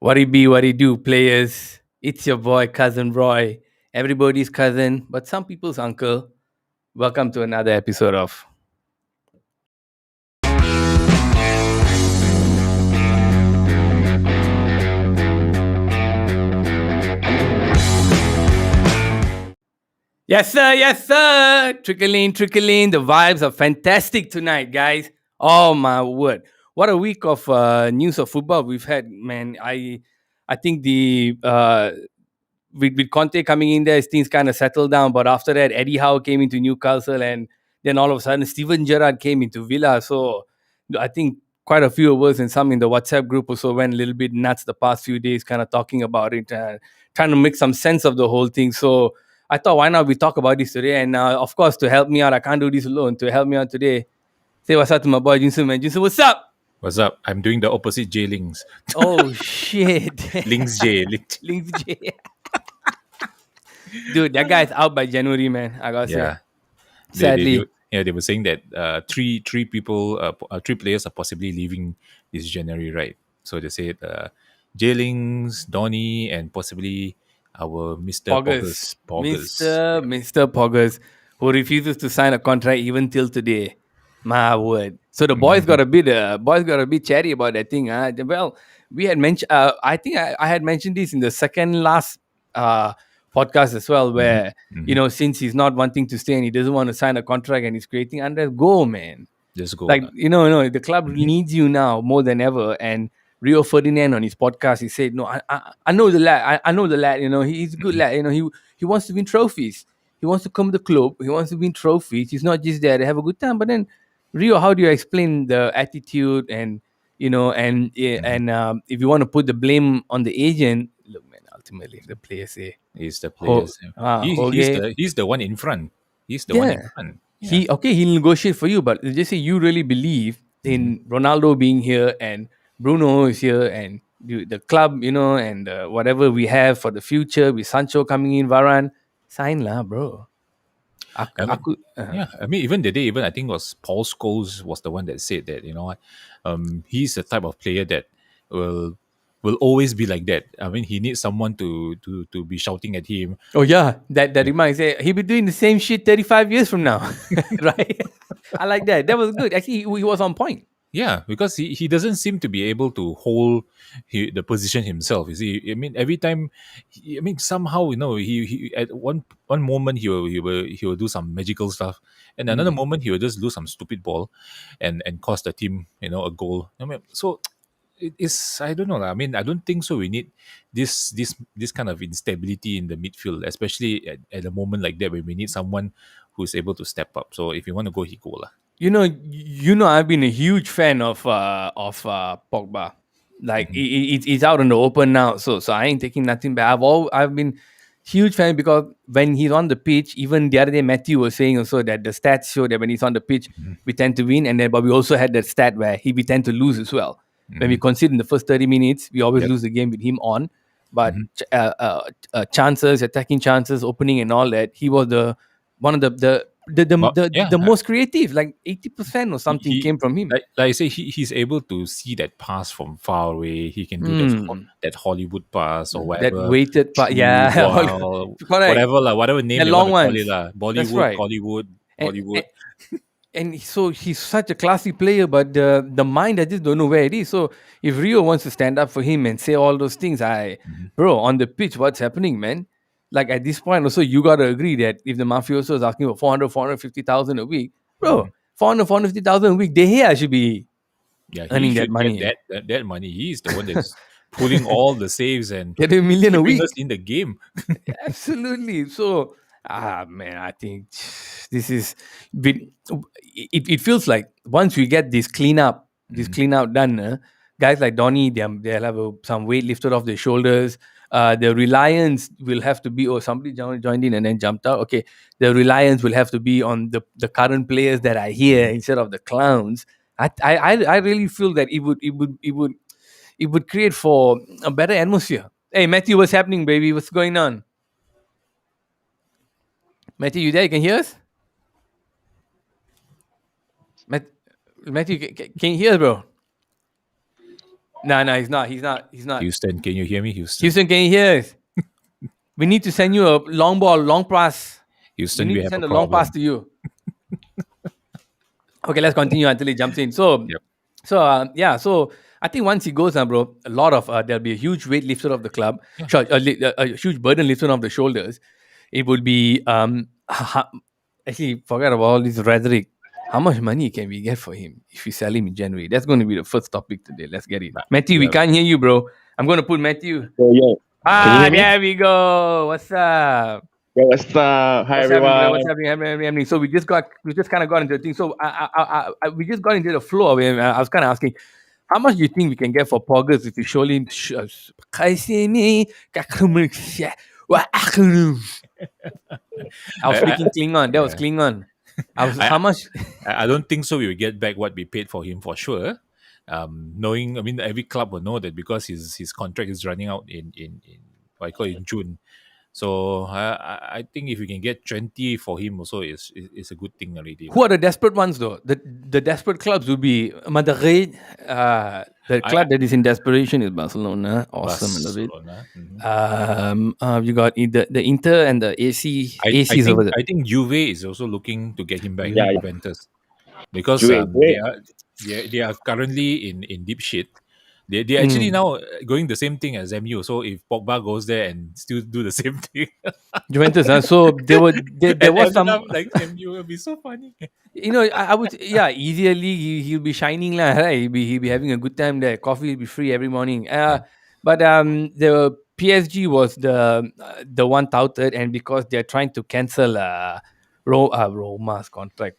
What it be, what it do, players? It's your boy, Cousin Roy. Everybody's cousin, but some people's uncle. Welcome to another episode of. Yes, sir, yes, sir. Trickling, trickling. The vibes are fantastic tonight, guys. Oh, my word. What a week of news of football we've had, man. I think with Conte coming in there, things kind of settled down. But after that, Eddie Howe came into Newcastle, and then all of a sudden, Steven Gerrard came into Villa. So I think quite a few of us and some in the WhatsApp group also went a little bit nuts the past few days, kind of talking about it, trying to make some sense of the whole thing. So I thought, why not we talk about this today? And of course, to help me out, I can't do this alone. To help me out today, say what's up to my boy Jinsu, man. Jinsu, what's up? What's up? I'm doing the opposite J Links. Oh shit, Links J. Links J. Dude, that guy's out by January, man. I gotta Yeah. say, sadly. They were saying that three people, three players are possibly leaving this January, right? So they said J Links, Donny, and possibly our Mr. Poggers, Poggers. Mr. Poggers, who refuses to sign a contract even till today. My word. So the boys got a bit chatty about that thing. Well, we had mentioned. I think I had mentioned this in the second last uh, podcast as well, where since he's not wanting to stay and he doesn't want to sign a contract and he's creating under go, man. Just go. Like the club needs you now more than ever. And Rio Ferdinand on his podcast, he said, "No, I know the lad. I know the lad. He's a good lad. He wants to win trophies. He wants to come to the club. He wants to win trophies. He's not just there to have a good time." But then, Rio, how do you explain the attitude and if you want to put the blame on the agent, look, man, ultimately, if the players say, He's the players. He's the one in front. He's the one in yeah. front. He'll negotiate for you, but just say you really believe in Ronaldo being here and Bruno is here and the club, and whatever we have for the future with Sancho coming in, Varane, sign lah, bro. I mean, I mean, even the day, even I think it was Paul Scholes was the one that said that what, he's the type of player that will will always be like that. I mean, he needs someone to be shouting at him. Oh yeah, that reminds me. He'll be doing the same shit 35 years from now, right? I like that. That was good. Actually, he was on point. Yeah, because he doesn't seem to be able to hold the position himself. You see, I mean, every time, I mean, somehow he at one moment he will do some magical stuff, and another moment he will just lose some stupid ball, and cost the team a goal. I mean, so it is, I don't know lah. I mean, I don't think so. We need this kind of instability in the midfield, especially at a moment like that when we need someone who's able to step up. So if you want to go, he go lah. I've been a huge fan of Pogba. Like it's out in the open now, so I ain't taking nothing back. I've been huge fan because when he's on the pitch, even the other day Matthew was saying also that the stats show that when he's on the pitch, we tend to win, and then but we also had that stat where we tend to lose as well. When we concede in the first 30 minutes, we always lose the game with him on. But chances, attacking chances, opening and all that, he was the one of the most creative. Like 80% or something came from him. Like I say, he's able to see that pass from far away. He can do that Hollywood pass or whatever. That weighted pass, yeah. Whatever name the you long want to ones. call it. Bollywood, That's right. Hollywood. And so he's such a classy player, but the mind, I just don't know where it is. So if Rio wants to stand up for him and say all those things, bro, on the pitch, what's happening, man? Like at this point, also you gotta agree that if the mafioso is asking for 450,000 a week, bro, 450,000 a week, De Gea should be earning that money. That money. He's the one that's pulling all the saves and get $1 million a week us in the game. Absolutely. So, man, I think this is it feels like once we get this cleanup done, guys like Donny, they'll have some weight lifted off their shoulders. The reliance will have to be, somebody joined in and then jumped out. Okay, the reliance will have to be on the current players that are here instead of the clowns. I really feel that it would create for a better atmosphere. Hey Matthew, what's happening, baby? What's going on? Matthew, you there? You can hear us? Matthew, can you hear us, bro? No, he's not. He's not. Houston, can you hear me? Houston, can you hear us? We need to send you a long ball, long pass. We Houston, need we to have a send a long pass problem. to you. Okay, let's continue until he jumps in. So, Yep. so I think once he goes, bro, a lot of there'll be a huge weight lifted off the club, sure, a huge burden lifted off the shoulders. It would be actually forget about all this rhetoric. How much money can we get for him if we sell him in January? That's going to be the first topic today. Let's get it, Matthew. We Yeah. can't hear you, bro. I'm going to put Matthew. So, yeah. Can you hear me? There we go. What's up? Yeah, what's up? Hi, What's happening, brother? everyone. What's happening? So we just kind of got into the thing. So we just got into the flow of it. I was kind of asking, how much do you think we can get for Poggers if we show him? I was speaking Klingon. That was Klingon. How much? I don't think so. We will get back what we paid for him for sure. Knowing, I mean, every club will know that because his contract is running out in what I call it, in June. So I think if we can get 20 for him also is a good thing already. Who are the desperate ones though? The desperate clubs would be Madrid. The club that is in desperation is Barcelona. Awesome, I love it. Barcelona. You got the Inter and the AC. AC is over there. I think Juve is also looking to get him back Yeah, in yeah. Juventus because Juve, they are currently in deep shit. They're actually now going the same thing as MU. So if Pogba goes there and still do the same thing, Juventus. So there was some like MU, will be so funny. You know, I would easier league. He'll be shining lah. Right? He'll be having a good time there. Coffee will be free every morning. But the PSG was the one touted, and because they're trying to cancel Roma's contract,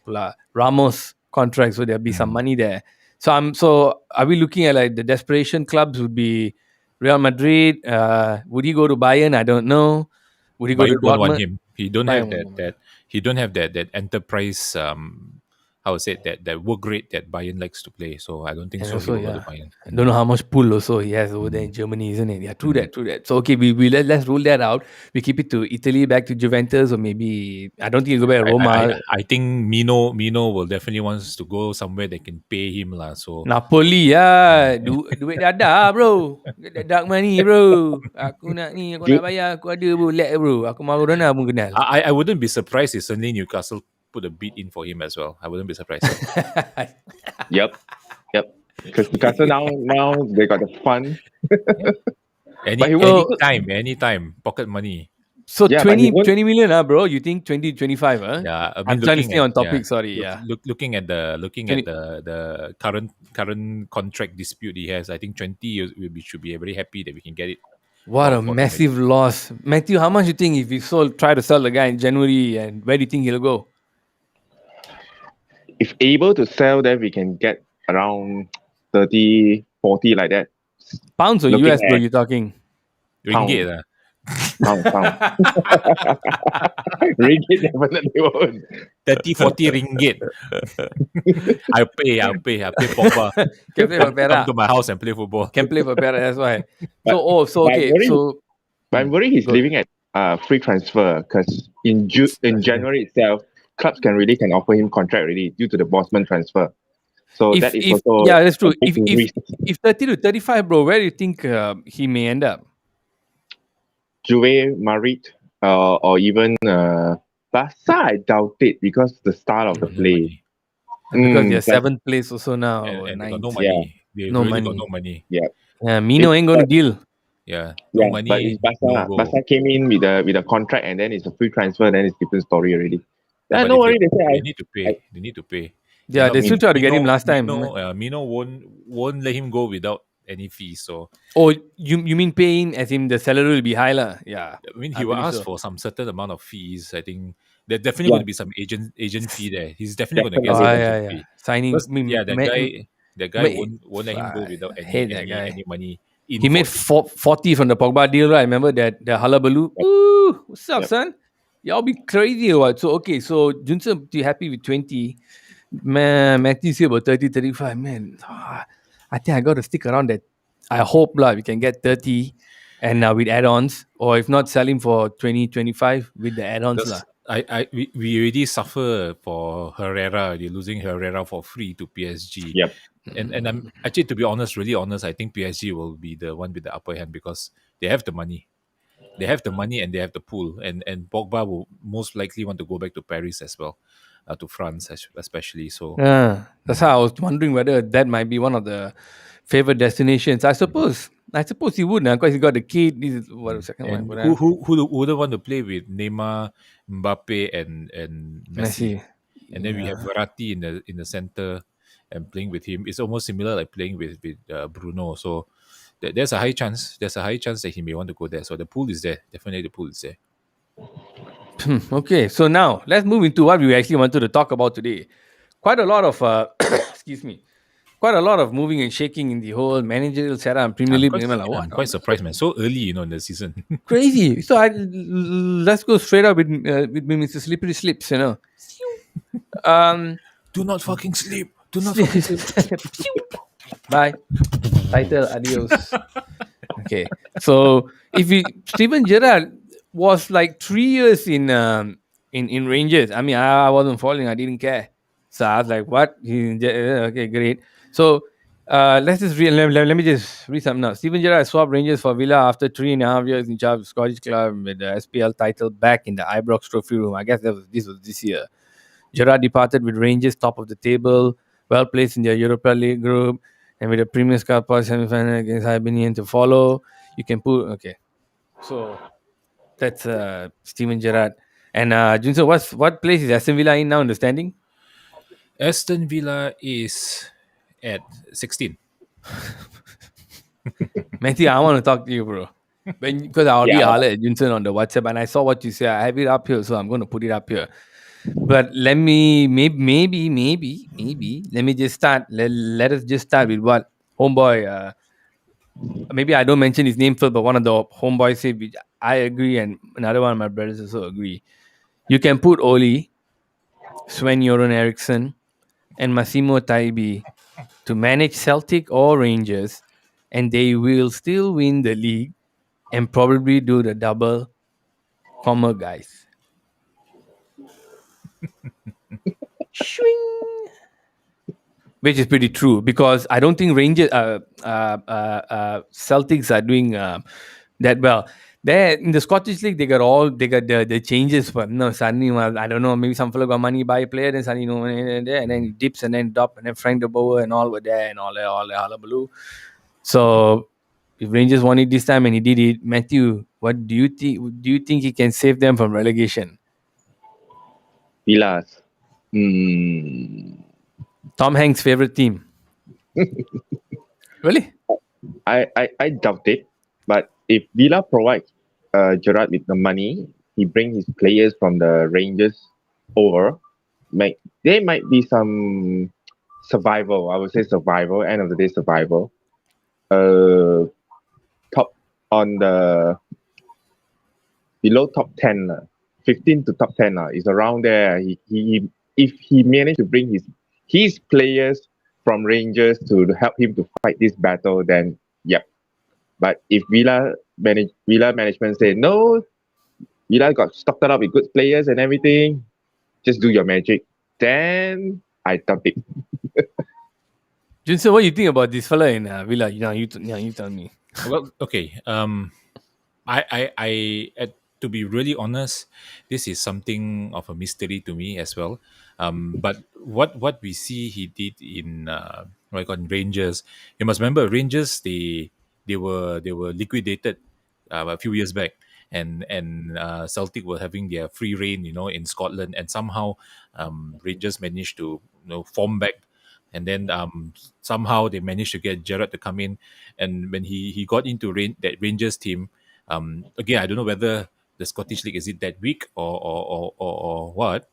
Ramos contract, so there'll be some money there. So are we looking at like the desperation clubs would be Real Madrid? Would he go to Bayern? I don't know. Would he go to Bayern don't want Dortmund? him. He don't have Bayern. that. He don't have that enterprise. How to say it, that work rate that Bayern likes to play. So I don't think And so. also, He will go to Bayern. I don't know how much pull also he has over there in Germany, isn't it? Yeah, true that. So okay, let's rule that out. We keep it to Italy, back to Juventus, or maybe I don't think he'll go back to Roma. I think Mino will definitely wants to go somewhere that can pay him lah. So Napoli, duit dah ada bro. Dark money bro. Aku nak ni, aku nak bayar, aku ada bro, let bro. Aku Maradona pun kenal. I wouldn't be surprised if suddenly Newcastle put a bid in for him as well. I wouldn't be surprised. Yep. Because Newcastle now they got the fund. Anytime, pocket money. So Yeah, 20 but 20 million, bro. You think 20, 25, huh? Yeah, I mean, I'm trying to looking stay on at- topic. yeah, Sorry, looking at the current contract dispute he has, I think 20 we should be very happy that we can get it. What a for massive loss, Matthew. How much you think if we try to sell the guy in January, and where do you think he'll go? if able to sell, then we can get around 30, 40 like that. Pounds or Looking US, bro? at- You talking? Ringgit lah. Pound. Ringgit definitely won't. 30-40 ringgit. I'll pay Pogba. Can play for Come Perak. to my house and play football. Can play for Perak. That's why. But Okay. worry- So But I'm worried he's Good. leaving at free transfer because in January itself, clubs can offer him contract already due to the Bosman transfer. So that is also that's true. a big risk. If 30 to 35, bro, where do you think he may end up? Juve, Madrid, or even Barca, I doubt it because the style of the play. Because they're but- seventh place also now. or And they got ninth. no money. They No really money. got no money. Mino ain't going to deal. Yeah, no Yeah, money. but it's Barca. no goal. Barca came in with a contract and then it's a free transfer. Then it's different story already. Yeah, but No if worry, they they say need to pay. They need to pay. Yeah, they still try to get him last time. Mino won't let him go without any fees. So Oh, you mean paying as in the salary will be high lah? Yeah. I mean, I he will believe ask so. for some certain amount of fees. I think there's definitely going to be some agent fee there. He's definitely going to get Definitely. some Oh, agent yeah. fee. Signing. Because, that guy ma- won't let him go without I hate that any guy. any money. in He made for- 40 from the Pogba deal, right? Remember that the hullabaloo? Ooh, what's up, Yep. son? Y'all be crazy or what? So, okay, so Junsen, you happy with 20? Man, Matthew's here about 30, 35. Man, I think I got to stick around that. I hope we can get 30 and with add-ons. Or if not, sell him for 20, 25 with the add-ons. Because we already suffer for Herrera. They're losing Herrera for free to PSG. Yep. And I'm actually, to be honest, really honest, I think PSG will be the one with the upper hand because they have the money. They have the money and they have the pool. And Pogba will most likely want to go back to Paris as well, to France especially. So Yeah, that's how I was wondering whether that might be one of the favorite destinations. I suppose he would now because he got the kid. This is what the second one. and But who wouldn't want to play with Neymar, Mbappe, and Messi? Messi. And then we have Yeah. Verratti in the center and playing with him. It's almost similar like playing with Bruno. So there's a high chance. There's a high chance that he may want to go there. So the pool is there. Definitely, the pool is there. Okay, so now let's move into what we actually wanted to talk about today. Quite a lot of excuse me, quite a lot of moving and shaking in the whole managerial setup and Premier League. I'm quite surprised, man. So early, in the season. Crazy. So let's go straight up with Mr. Slippery Slips. Um, Do not fucking sleep. Do not fucking sleep. Bye. Title. Adios. Okay. So if Steven Gerrard was like 3 years in Rangers. I mean, I wasn't following. I didn't care. So I was like, what? Okay, great. So let's just let me just read something now. Steven Gerrard swapped Rangers for Villa after 3.5 years in charge of Scottish club with the SPL title back in the Ibrox Trophy room. I guess this was this year. Gerrard departed with Rangers top of the table, well placed in their Europa League group, and with a Premier Cup semi-final against Hibernian to follow. You can put okay. So that's Steven Gerrard. And Junso, what place is Aston Villa in now in the standing? Aston Villa is at 16. Matthew, I want to talk to you, bro. Because I already Yeah. hollered at Junson on the WhatsApp and I saw what you said. I have it up here, so I'm going to put it up here. But let me maybe let me just start. Let us just start with what homeboy. Maybe I don't mention his name first, but one of the homeboys said, which I agree, and another one of my brothers also agree. You can put Oli, Sven Göran Eriksson, and Massimo Taibi to manage Celtic or Rangers, and they will still win the league and probably do the double, guys. Swing. Which is pretty true because I don't think Rangers, Celtics are doing that well. There in the Scottish League, they got the changes. But no, suddenly, well, I don't know, maybe some fellow got money buy a player, then suddenly and then it dips and then drop, and then Frank de Boer and all were there and all the hullabaloo. So if Rangers won it this time and he did it, Matthew, what do you think? Do you think he can save them from relegation? Villas. Tom Hanks' favorite team. Really? I doubt it. But if Villa provides Gerrard with the money, he brings his players from the Rangers over. There might be some survival. I would say survival. End of the day, survival. Top on the below top 10, 15 to top 10 is around there. He if he managed to bring his players from Rangers to help him to fight this battle, then yep. But if Villa management say no, Villa got stocked up with good players and everything, just do your magic, then I doubt it. Junso, what do you think about this fella in Villa? You tell me. Well, okay. To be really honest, this is something of a mystery to me as well. But what we see he did in in Rangers, you must remember Rangers they were liquidated a few years back, and Celtic were having their free reign, in Scotland, and somehow Rangers managed to form back. And then somehow they managed to get Gerrard to come in, and when he got into that Rangers team, again I don't know whether the Scottish League is it that weak or what,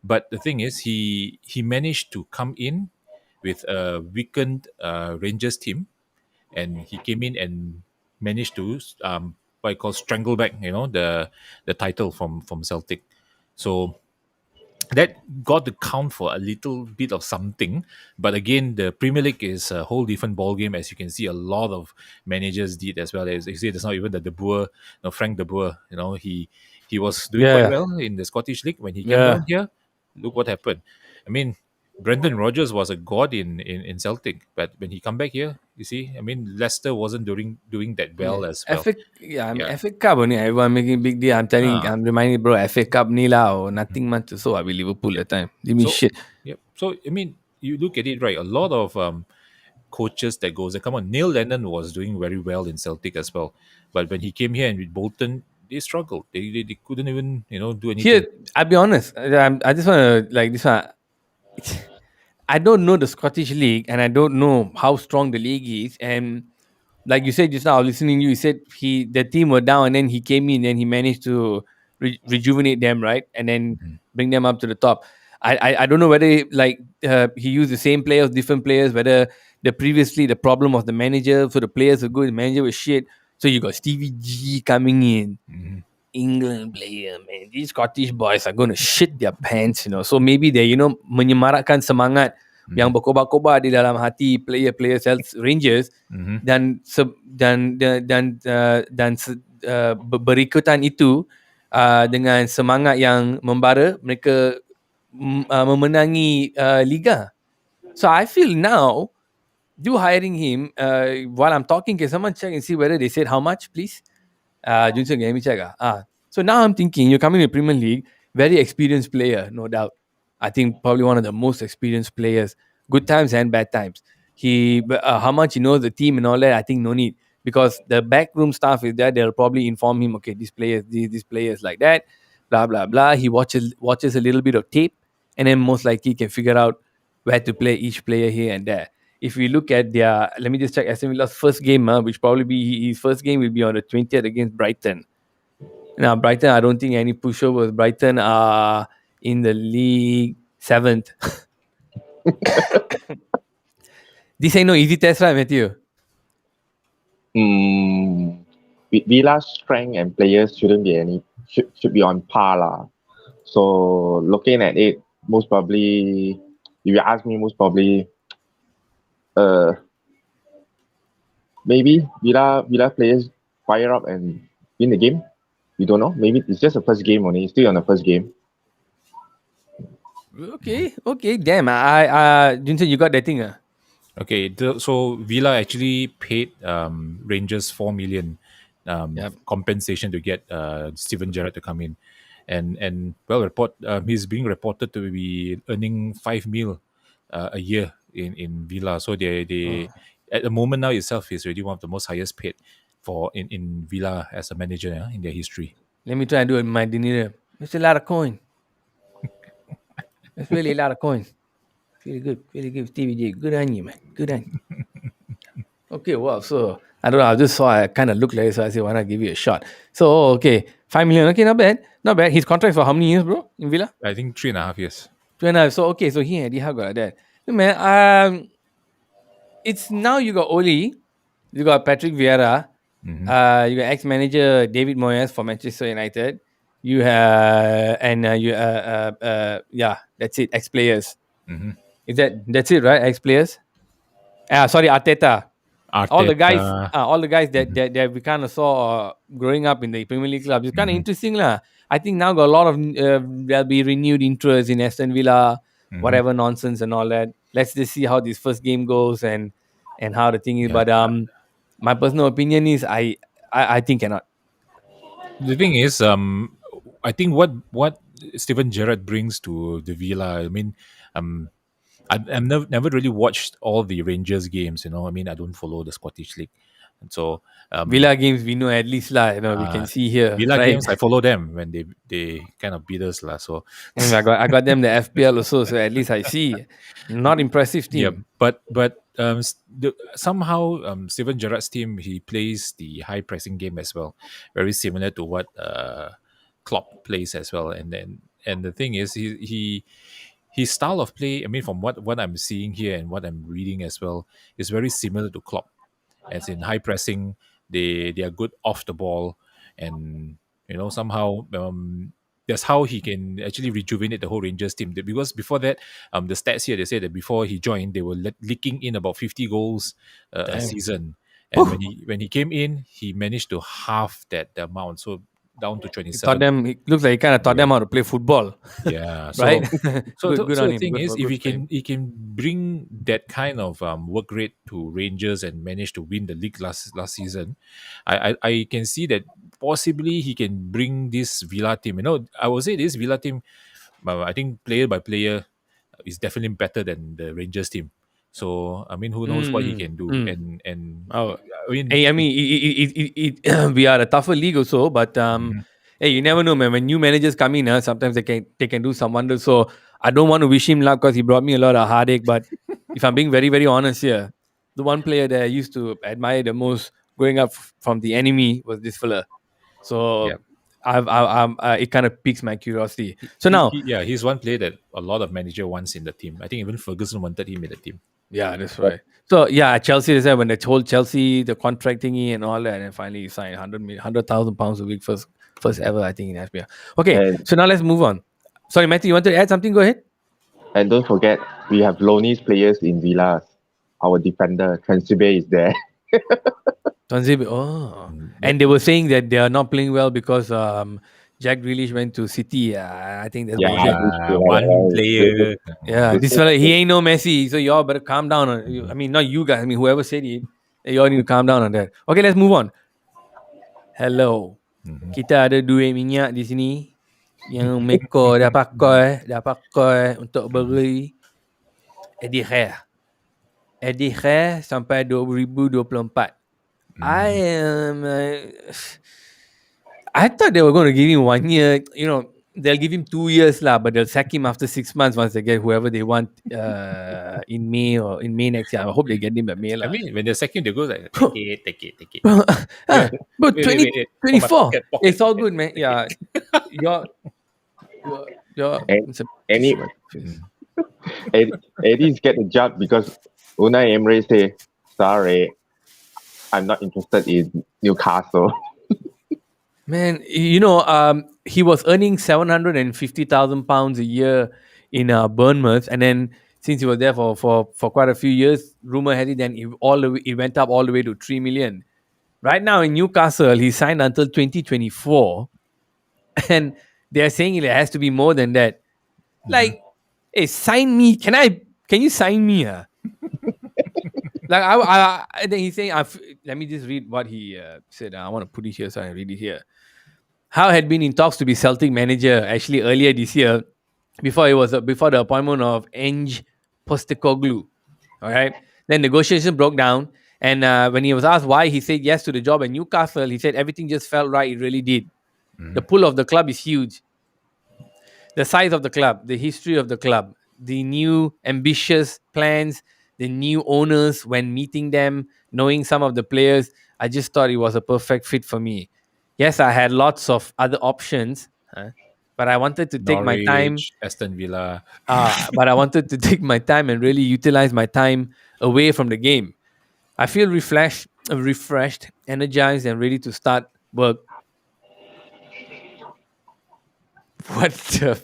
but the thing is he managed to come in with a weakened Rangers team, and he came in and managed to what I call strangle back the title from Celtic. So that got to count for a little bit of something. But again, the Premier League is a whole different ball game, as you can see. A lot of managers did as well. As you see, there's not even the De Boer, Frank De Boer. He was doing quite well in the Scottish League. When he came down here, look what happened. I mean, Brendan Rodgers was a god in Celtic, but when he come back here, you see, I mean, Leicester wasn't doing that well Yeah. as well. I mean, Yeah. FA Cup only. Everyone making big deal. Ah. I'm reminding bro, FA Cup ni lah, or nothing much. So I will Liverpool Yep. that time. Give me So, shit. yep. So I mean, you look at it, right? A lot of coaches that goes. Come on, Neil Lennon was doing very well in Celtic as well, but when he came here and with Bolton, they struggled. They couldn't even do Here, anything. I'll be honest. I just want to like this one. I don't know the Scottish league, and I don't know how strong the league is. And like you said just now, listening to you, you said the team were down, and then he came in and he managed to rejuvenate them, right, and then bring them up to the top. I don't know whether he used the same players, different players, whether the problem was the manager, so the players were good, the manager was shit. So you got Stevie G coming in, Mhm. England player, man. These Scottish boys are going to shit their pants, So maybe they, menyemarakkan semangat yang berkobar-kobar di dalam hati player-player Rangers Mhm. berikutan itu dengan semangat yang membara mereka memenangi liga. So I feel now you hiring him while I'm talking, can someone check and see whether they said how much, please? Junsen, let me check. So now I'm thinking you're coming to Premier League, very experienced player, no doubt. I think probably one of the most experienced players, good times and bad times. How much he knows the team and all that, I think no need, because the backroom staff is there. They'll probably inform him, okay, these players like that, blah blah blah. He watches a little bit of tape, and then most likely can figure out where to play each player here and there. If we look at let me just check Aston Villa's first game, which probably be his first game will be on the 20th against Brighton. Now, Brighton, I don't think any pushovers. Brighton are in the league 7th. This ain't no easy test, right, Matthew? Villa's strength and players shouldn't be should be on par lah. So looking at it, most probably, if you ask me, most probably, maybe Villa players fire up and win the game. We don't know. Maybe it's just the first game only. It's still on the first game. Okay. Damn, Junsen, you got that thing, Okay, so Villa actually paid Rangers 4 million Yep. compensation to get Steven Gerrard to come in, and he's being reported to be earning 5 mil a year in Villa. So they at the moment now itself is already one of the most highest paid in Villa as a manager in their history. Let me try and do it, my DeNiro. It's a lot of coin. It's really a lot of coin. Really good, Stevie J. Good on you, man. Good on you. Okay, wow. So I don't know. I just saw I kind of looked like it, so I said, why not give you a shot? So okay, 5 million. Okay, not bad. Not bad. His contract for how many years, bro? In Villa? I think 3.5 years. 2.5. So okay, so he and Eddie Howe got like that. Look, man, it's now you got Oli, you got Patrick Vieira, you got ex-manager David Moyes for Manchester United. You have that's it. Ex-players. Mhm. That's it, right? Ex-players. Sorry, Arteta. All the guys, that we kind of saw growing up in the Premier League clubs. It's kind of interesting, lah. I think now got a lot of there'll be renewed interest in Aston Villa, whatever nonsense and all that. Let's just see how this first game goes and how the thing is. Yeah. But my personal opinion is I think cannot. The thing is, I think what Steven Gerrard brings to the Villa. I mean, I've never really watched all the Rangers games. I mean, I don't follow the Scottish League, and so Villa games we know at least lah. We can see here. Villa right? games I follow them when they kind of beat us lah. So I got them the FPL also, so at least I see. Not impressive team. yeah, but somehow Steven Gerrard's team, he plays the high pressing game as well, very similar to what Klopp plays as well. And the thing is, his style of play, I mean, from what I'm seeing here and what I'm reading as well, is very similar to Klopp. As in high pressing, they are good off the ball, and somehow that's how he can actually rejuvenate the whole Rangers team. Because before that, the stats here, they say that before he joined, they were leaking in about 50 goals a season, and when he came in, he managed to halve that amount. So down to It looks like he kind of taught them how to play football, Yeah. right? So Good so on the him. thing is, if Good for him. he can bring that kind of work rate to Rangers and manage to win the league last season, I can see that possibly he can bring this Villa team. I would say this Villa team, I think player by player is definitely better than the Rangers team. So I mean, who knows what he Mm, can do? mm. And Oh, I mean, hey, I mean, we are a tougher league also, but Mhm. hey, you never know, man. When new managers come in, sometimes they can do some wonders. So I don't want to wish him luck because he brought me a lot of heartache. But if I'm being very very honest here, the one player that I used to admire the most growing up from the enemy was this fella. Yeah. So it kind of piques my curiosity. So now, Yeah, he's one player that a lot of manager wants in the team. I think even Ferguson wanted him in the team. yeah, that's right. So yeah, Chelsea is there when they told Chelsea the contract thingy and all that, and then finally he signed 100,000 pounds a week first ever, I think, in FPL. Okay, And so now let's move on. Sorry, Matthew, you want to add something? Go ahead. and don't forget, we have Loney's players in Villas. Our defender, Transibe, is there. Tanzib, oh, But and they were saying that they are not playing well because Jack Grealish went to City. I think that's bullshit. one player. Yeah, this fella, he ain't no Messi, so y'all better calm down. I mean, not you guys. I mean, whoever said it, y'all need to calm down on that. Okay, let's move on. Hello. Mhm. Kita ada duit minyak di sini yang Meko dah pakai untuk beli Eddie Khair. Eddie Khair sampai 2024. I thought they were going to give him 1 year. They'll give him 2 years lah, but they'll sack him after 6 months once they get whoever they want in May next year. I hope they get him by May I lah. mean, when they're second, they go like, take it. But Wait, 2024, pocket. it's all good, man. Yeah, your And it's a any face. Eddie's get the job because Unai Emery say, sorry, I'm not interested in Newcastle. Man, he was earning 750,000 pounds a year in Bournemouth, and then since he was there for quite a few years, rumor had it then it went up all the way to 3 million. Right now in Newcastle, he signed until 2024, and they're saying it has to be more than that. Like, hey, sign me. Can you sign me? Like then he's saying, let me just read what he said. I want to put it here so I read it here. Howe had been in talks to be Celtic manager actually earlier this year, before the appointment of Enge Postecoglou. All right, then negotiation broke down, and when he was asked why, he said yes to the job at Newcastle. He said everything just felt right. It really did. The pull of the club is huge. The size of the club, the history of the club, the new ambitious plans, the new owners when meeting them, knowing some of the players, I just thought it was a perfect fit for me. Yes, I had lots of other options, but I wanted to take my time. Norwich, Aston Villa. But I wanted to take my time and really utilize my time away from the game. I feel refreshed, energized, and ready to start work. What the?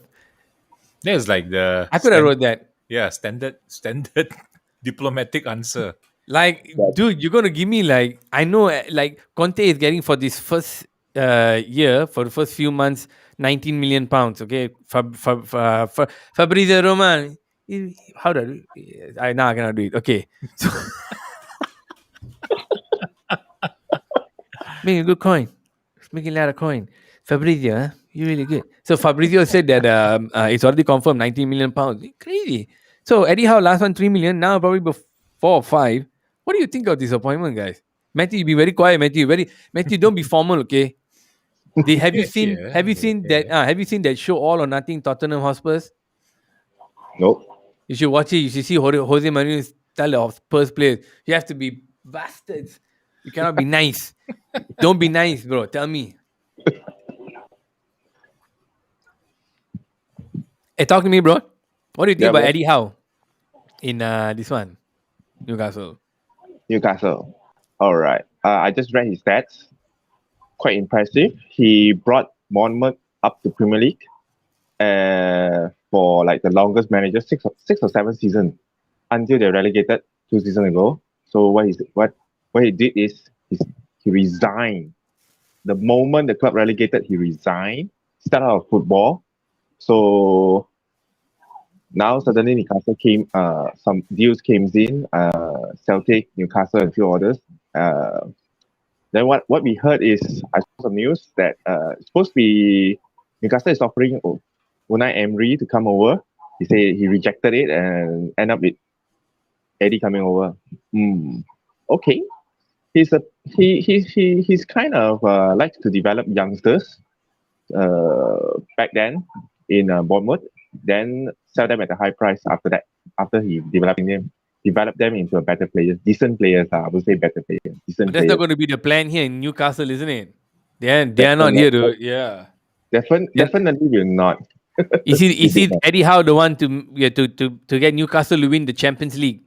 There's like the I could have wrote that. Yeah, standard diplomatic answer. Like, dude, you're gonna give me like I know like Conte is getting for this first year, for the first few months, 19 million pounds. Okay, Fabrizio Roman. How do I now I cannot do it. Okay, so making a good coin, making a lot of coin. Fabrizio, huh? You're really good. So Fabrizio said that it's already confirmed 19 million pounds. Crazy. So Eddie Howe last one 3 million, now probably 4 or 5. What do you think of this appointment, guys? Matthew, you be very quiet, Matthew, don't be formal, okay? Have you seen that show All or Nothing, Tottenham Hotspurs? Nope. You should watch it. You should see Jose Mourinho's style of Spurs players. You have to be bastards. You cannot be nice. Don't be nice, bro. Tell me. Hey, talk to me, bro. What do you think about bro. Eddie Howe in this one, Newcastle? Newcastle. All right. I just read his stats. Quite impressive. He brought Bournemouth up to Premier League for like the longest manager, six or seven seasons, until they relegated 2 seasons ago. So what he did is he resigned the moment the club relegated, he resigned, started out of football. So now suddenly Newcastle came, some deals came in, Celtic, Newcastle, and a few others. Then what we heard is, I saw some news that it's supposed to be Newcastle is offering Unai Emery to come over. He said he rejected it and end up with Eddie coming over. Okay, he's kind of likes to develop youngsters. Back then in Bournemouth, then sell them at a high price after that. After he developed them into a better players, decent players. I would say better players, decent But that's not players. going to be the plan here in Newcastle, isn't it? They are not here to Definitely will not. Is it Eddie Howe the one to get Newcastle to win the Champions League?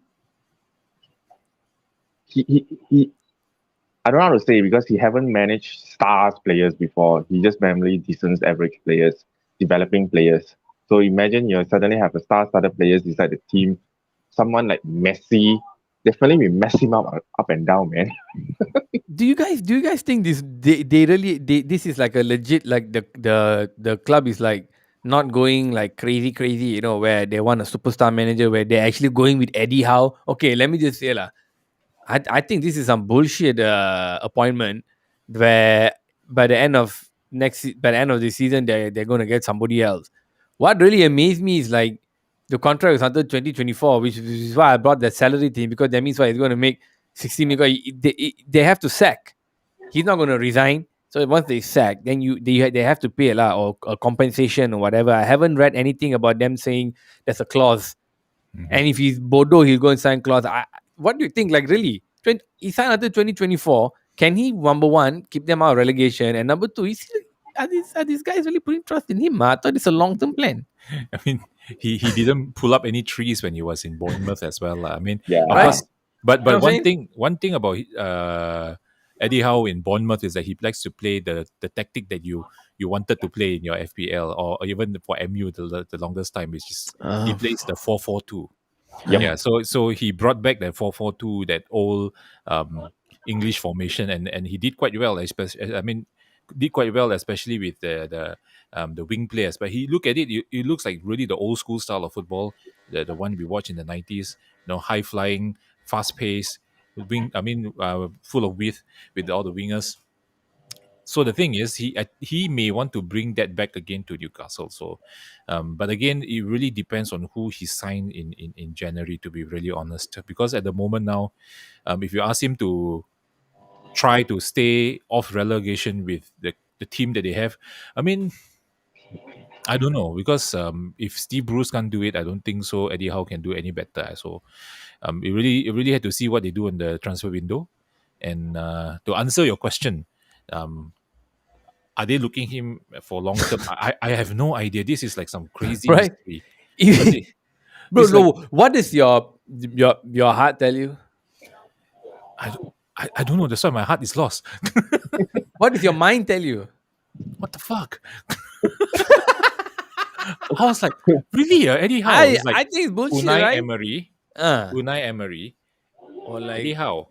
He I don't know how to say because he haven't managed stars players before. He just mainly decent average players, developing players. So imagine you suddenly have a star-studded players inside the team. Someone like Messi, definitely will mess him up and down, man. Do you guys think this is like a legit, like the club is like not going like crazy, where they want a superstar manager, where they're actually going with Eddie Howe? Okay, let me just say I think this is some bullshit appointment where by the end of the season they're going to get somebody else. What really amazed me is like the contract is until 2024, which is why I brought that salary thing, because that means why he's going to make 16 because they have to sack. He's not going to resign. So once they sack, then they have to pay a lot or a compensation or whatever. I haven't read anything about them saying there's a clause. And if he's Bodo, he'll go and sign clause. What do you think? Like really, he signed until 2024. Can he, number one, keep them out of relegation, and number two, are these guys really putting trust in him? I thought it's a long term plan. I mean, he didn't pull up any trees when he was in Bournemouth as well. I mean, Yeah. of course, but You know what I'm one thing about Eddie Howe in Bournemouth is that he likes to play the tactic that you wanted to play in your FPL or even for MU the longest time, which is he plays the 4-4-2. Yep. Yeah, so he brought back that 4-4-2, that old English formation, and he did quite well. Especially with the wing players. But he look at it, it looks like really the old school style of football, the one we watched in the 90s. High flying, fast pace, full of width with all the wingers. So the thing is, he may want to bring that back again to Newcastle. So, but again, it really depends on who he signed in January. To be really honest, because at the moment now, if you ask him to try to stay off relegation with the team that they have, I mean, I don't know, because if Steve Bruce can't do it, I don't think so Eddie Howe can do any better. So it really had to see what they do in the transfer window. And to answer your question, are they looking him for long term? I have no idea. This is like some crazy Right. mystery. Bro, It's no, what does your heart tell you? I don't know. That's why my heart is lost. What does your mind tell you? What the fuck? I was like, really? Eddie Howe? I It's like think it's bullshit, Unai right? Emery, Or Eddie like, Howe.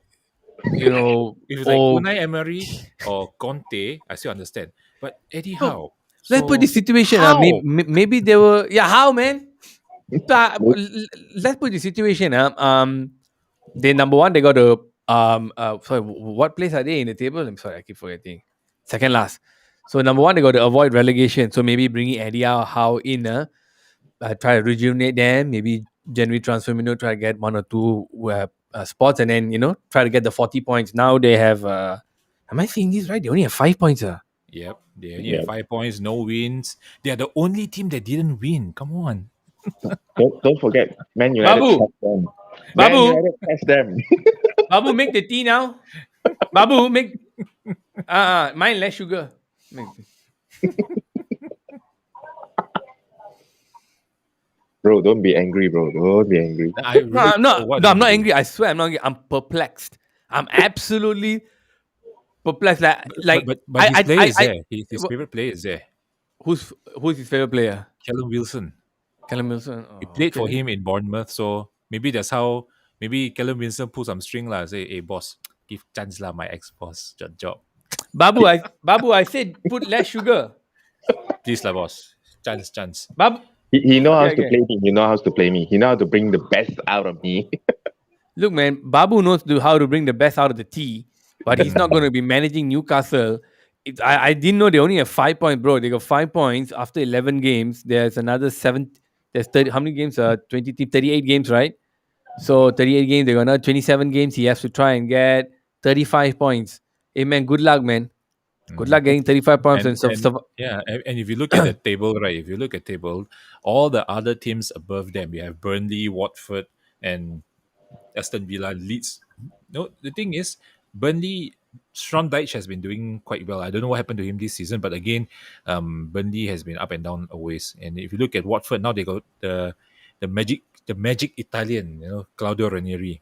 If it's like oh, Unai Emery or Conte, I still understand. But Eddie Howe. let's put this situation. how? Maybe they were. Yeah, how, man? Let's put the situation. They number one. They got a Sorry, what place are they in the table? I'm sorry, I keep forgetting. Second last. So number one, they got to avoid relegation. So maybe bringing Eddie Howe in, try to rejuvenate them. Maybe January transfer window, try to get one or two spots, and then try to get the 40 points. Now they have. Am I seeing this right? They only have 5 points. Yep, they only have 5 points, no wins. They are the only team that didn't win. Come on. Don't forget, Man United Babu. passed them. Babu. Man United passed them. Babu, make the tea now. Babu, make mine less sugar. Bro, don't be angry, bro. Don't be angry. I'm not angry. I swear I'm not angry. I'm perplexed. I'm absolutely perplexed. But his player is there. His favorite player is there. Who's his favorite player? Callum Wilson. Callum Wilson. Oh, He played for him in Bournemouth, so maybe that's how Callum Wilson pull some string lah. Say, hey boss, give chance lah, my ex-boss job. Babu, I said put less sugar. Please, lah, boss. Chance. Babu, He know how okay, to okay. play me. He know how to play me. He know how to bring the best out of me. Look, man, Babu knows how to bring the best out of the tea, but he's not going to be managing Newcastle. I didn't know they only have 5 points, bro. They got 5 points after 11 games. There's another 7. There's 30. How many games? 38 games, right? So 38 games. They got another 27 games. He has to try and get 35 points. Hey, man, good luck, man. Good luck getting 35 points. And yeah, and if you look at the table, right? If you look at table, all the other teams above them, you have Burnley, Watford, and Aston Villa, Leeds. No, the thing is, Burnley, Sean Dyche has been doing quite well. I don't know what happened to him this season, but again, Burnley has been up and down always. And if you look at Watford now, they got the magic Italian, Claudio Ranieri,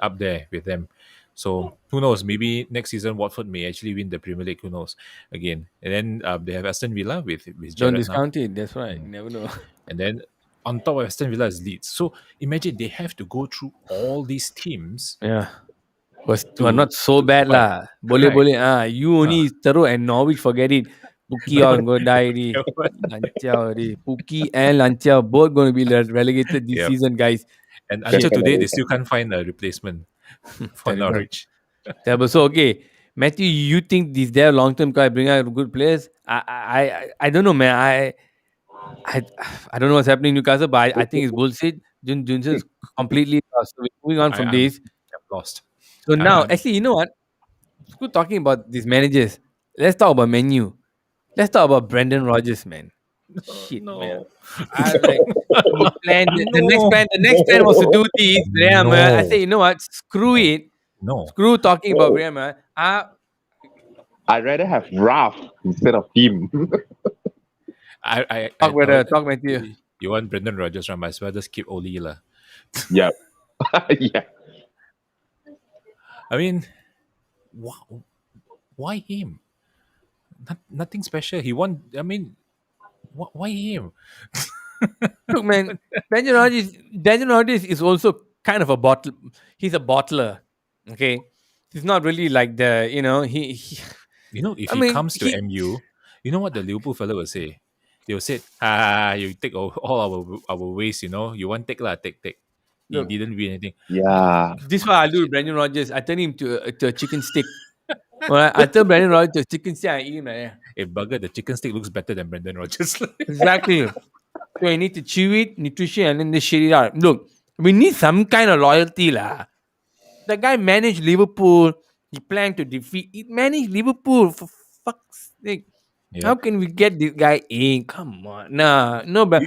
up there with them. So who knows? Maybe next season Watford may actually win the Premier League. Who knows? Again, and then they have Aston Villa with don't Gerrard now. discount it. That's right. You never know. And then on top of Aston Villa is Leeds. So imagine they have to go through all these teams. Yeah. Was not so bad fight. lah. Boleh Right. boleh. You only teruk and Norwich, forget it. Pookie all going to die already. What? Lanciao already. Pookie and Lanciao both going to be relegated this Yep. season, guys. And until Shit. today, they still can't find a replacement for Terrible. Norwich. Terrible. So okay, Matthew, you think this their long term guy bring out good players? I don't know, man. I don't know what's happening in Newcastle, but I think it's bullshit. Junsen is completely lost. So we're moving on from this. I'm lost. So now, I'm- actually, you know what? Screw talking about these managers. Let's talk about menu. Let's talk about Brendan Rodgers, man. Shit, no. man. I was like, the next plan was to do this. No. I say, you know what? Screw it. No. Screw talking about Bremer. I'd rather have Ralf instead of him. Talk Matthew. You want Brendan Rodgers, right? Might as well just keep Oli lah. Yeah. Yeah. I mean, wow, why him? Nothing special. He won. I mean, why him? Look, man, Daniel Rodgers is also kind of a bottle. He's a bottler. Okay, he's not really like the he If I he mean, comes to MU, you know what the Liverpool fella will say? They will say, you take all our ways, you want take lah, take. He Look. didn't win anything. Yeah. this is what I do with Brendan Rodgers. I turn him to a chicken stick. Well, I turn Brendan Rodgers to a chicken stick. I eat him like that. If bugger, the chicken stick looks better than Brendan Rodgers. Exactly. So you need to chew it, nutrition, and then they shit it out. Look, we need some kind of loyalty, lah. The guy managed Liverpool. He planned to defeat. He managed Liverpool for fuck's sake. Yeah. How can we get this guy in? Come on, no, but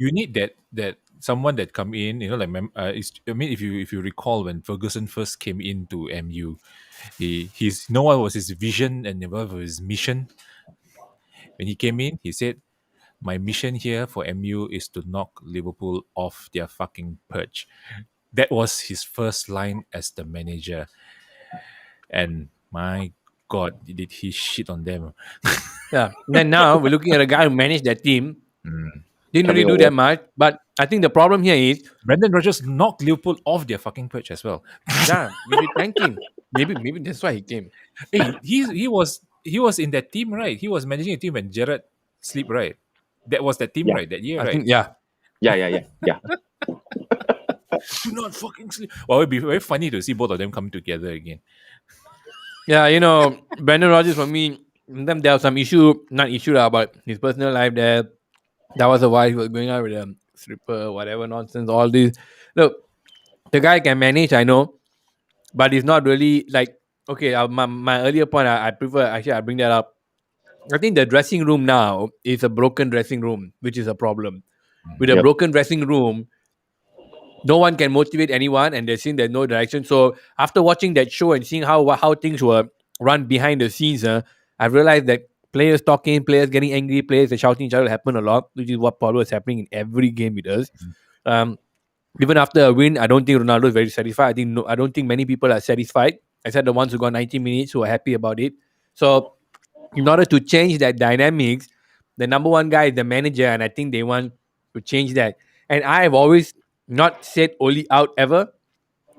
You need that someone that come in, if you recall when Ferguson first came into MU, what was his vision and what was his mission. When he came in, he said, "My mission here for MU is to knock Liverpool off their fucking perch." That was his first line as the manager, and my God, did he shit on them? yeah. Then now we're looking at a guy who managed that team. Didn't really do that much. But I think the problem here is Brendan Rodgers knocked Liverpool off their fucking perch as well. yeah, maybe thanking. Maybe that's why he came. Hey, he was in that team, right? He was managing a team when Gerrard sleep, right? That was that team, Yeah. right? That year, I right? think yeah. Yeah. Do not fucking sleep. Well, it'd be very funny to see both of them come together again. Yeah, Brendan Rodgers for me, them there was some not issue about his personal life there. That was why he was going out with a stripper, whatever nonsense, all this. Look, the guy can manage, I know, but it's not really like okay. My earlier point, I prefer actually I bring that up. I think the dressing room now is a broken dressing room, which is a problem. With a Yep. broken dressing room, no one can motivate anyone, and they're seeing there's no direction. So after watching that show and seeing how things were run behind the scenes, I realized that players talking, players getting angry, players shouting each other happen a lot, which is what probably was happening in every game with us. Even after a win, I don't think Ronaldo is very satisfied. I don't think many people are satisfied, except the ones who got 90 minutes who are happy about it. So in order to change that dynamics, the number one guy is the manager, and I think they want to change that. And I have always not said Oli out ever.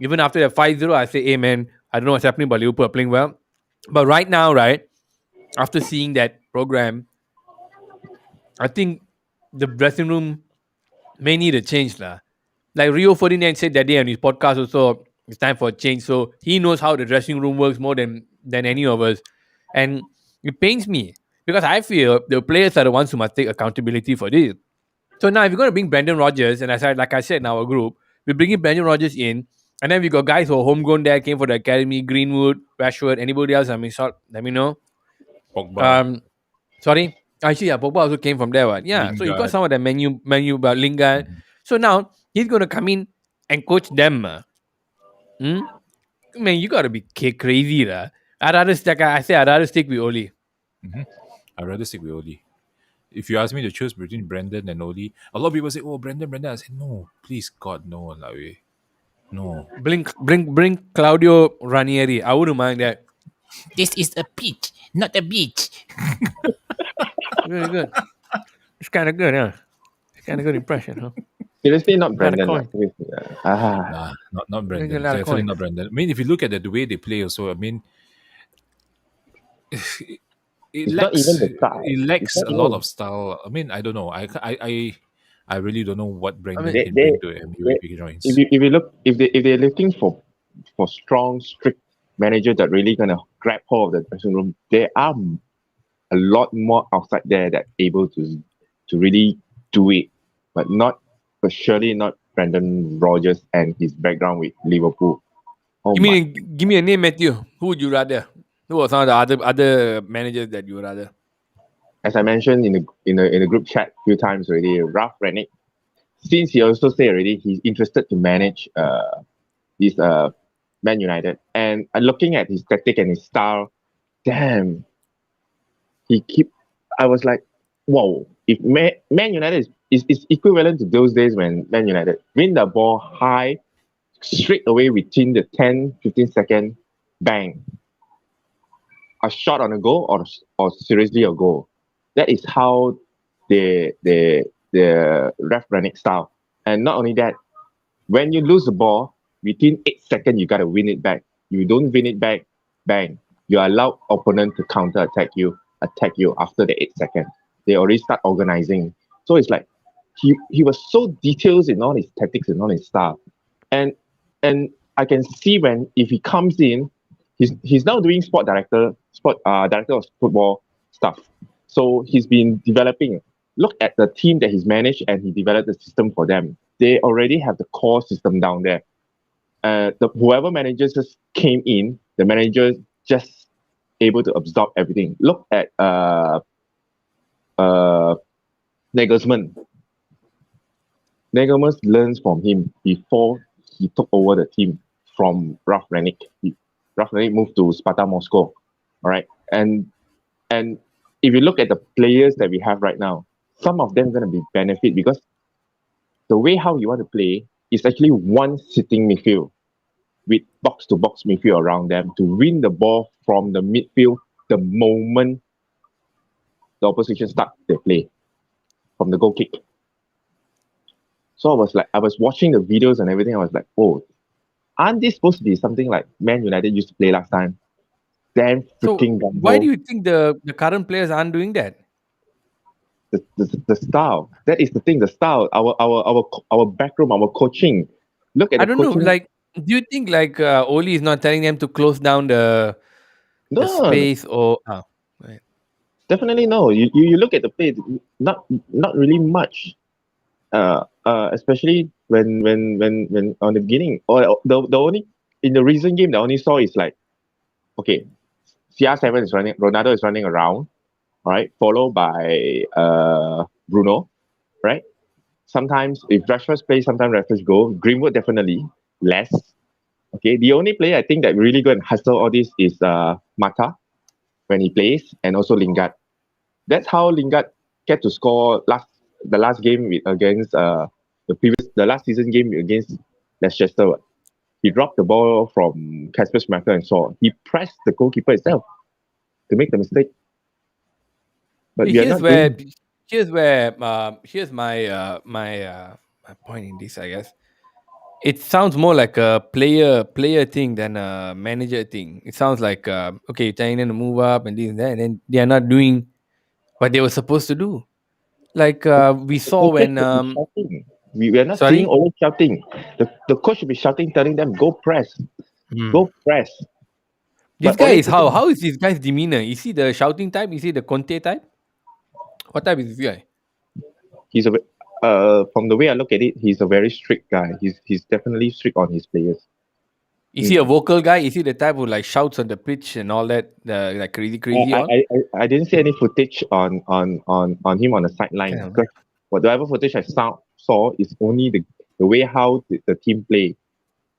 Even after the 5-0, I say, hey man, I don't know what's happening, but Liverpool are playing well. But right now, right, after seeing that program, I think the dressing room may need a change, lah. Like Rio Ferdinand said that day on his podcast also, it's time for a change. So he knows how the dressing room works more than any of us. And it pains me because I feel the players are the ones who must take accountability for this. So now if you're gonna bring Brandon Rodgers, and like I said in our group, we're bringing Brandon Rodgers in, and then we got guys who are homegrown there, came for the academy, Greenwood, Rashford, anybody else I mean short, let me know. Pogba, Um Sorry. Actually, yeah, Pogba also came from there. What? Yeah. So you got Lingard. some of the menu, Lingard. Mhm. So now he's gonna come in and coach them. Hmm? Man, you gotta be crazy, lah. I'd rather stick. I say I'd rather stick with Oli. Mhm. I'd rather stick with Oli. If you ask me to choose between Brandon and Oli, a lot of people say, "Oh, Brandon." I say, "No, please, God, no, lah, no." Bring Claudio Ranieri. I wouldn't mind that. This is a pitch, not a beach. Really good. It's kind of good, yeah. It's kind of good impression, huh? Seriously, not Not a Brandon. coin. Seriously, ah. Nah, not Really good, Brandon. not a Definitely coin. not Brandon. I mean, if you look at the way they play, also, I mean, it It's not even the style. it It's lacks not a lot even. of style. I mean, I don't know. I really don't know what I Brandon mean, They, can they, bring to MU they if he if joins. you look if they're looking for strong, strict manager that really gonna grab hold of the dressing room, there are a lot more outside there that able to really do it, but surely not Brendan Rodgers and his background with Liverpool. Oh my! give me a name, Matthew. Who would you rather? Who are some of the other managers that you would rather? As I mentioned in the group chat a few times already, Ralf Ragnick. Since he also said already he's interested to manage this Man United, and looking at his tactic and his style, damn, he keep. I was like, whoa! If Man United is equivalent to those days when Man United win the ball high straight away within the 10-15 second, bang, a shot on a goal or seriously a goal. That is how the ref running style. And not only that, when you lose the ball within 8 seconds, you gotta win it back. You don't win it back, bang. You allow opponent to counter attack you after the 8 seconds. They already start organizing. So it's like he was so detailed in all his tactics and all his stuff. And and I can see when if he comes in, he's now doing director of football stuff. So he's been developing. Look at the team that he's managed and he developed the system for them. They already have the core system down there. Whoever managers just came in, the manager just able to absorb everything. Look at uh Nagelsmann. Nagelsmann learns from him before he took over the team from Ralf Ragnick. Ralf Ragnick moved to Sparta Moscow. All right, and if you look at the players that we have right now, some of them are going to be benefit because the way how you want to play is actually one sitting midfield with box to box midfield around them to win the ball from the midfield the moment the opposition start their play from the goal kick. So I was watching the videos and everything. I was like, oh, aren't they supposed to be something like Man United used to play last time? Damn So freaking why do gumbo. you think the current players aren't doing that? The style. That is the thing. The style. Our backroom. Our coaching. Look at I the don't know. coaching. Like, do you think like Oli is not telling them to close down the No, space or right. definitely no. You look at the play. Not really much. Especially when on the beginning or the only in the recent game the only saw is like okay, CR7 is running. Ronaldo is running around. Right, followed by Bruno. Right. Sometimes if Rashford plays, sometimes Rashford go. Greenwood definitely less. Okay, the only player I think that really go and hustle all this is Mata when he plays, and also Lingard. That's how Lingard get to score the last game against the last season game against Leicester. He dropped the ball from Casper Schmeichel and saw he pressed the goalkeeper itself to make the mistake. But See, we are not doing. here's where here's my my point in this, I guess. It sounds more like a player thing than a manager thing. It sounds like okay, telling them to move up and this and that, and then they are not doing what they were supposed to do. Like we The saw coaches when should be shouting. We are not seeing sorry. always shouting. The coach should be shouting, telling them, go press, Hmm. go press. This But guy always is how? How is this guy's demeanor? Is he the shouting type? Is he the Conte type? What type is this guy? he's a from the way I look at it, he's a very strict guy. He's definitely strict on his players. Is he a Mm. vocal guy? Is he the type who like shouts on the pitch and all that, like crazy, crazy I, all? I, I didn't see any footage on him on the sideline Damn. because whatever footage I saw is only the way how the team play.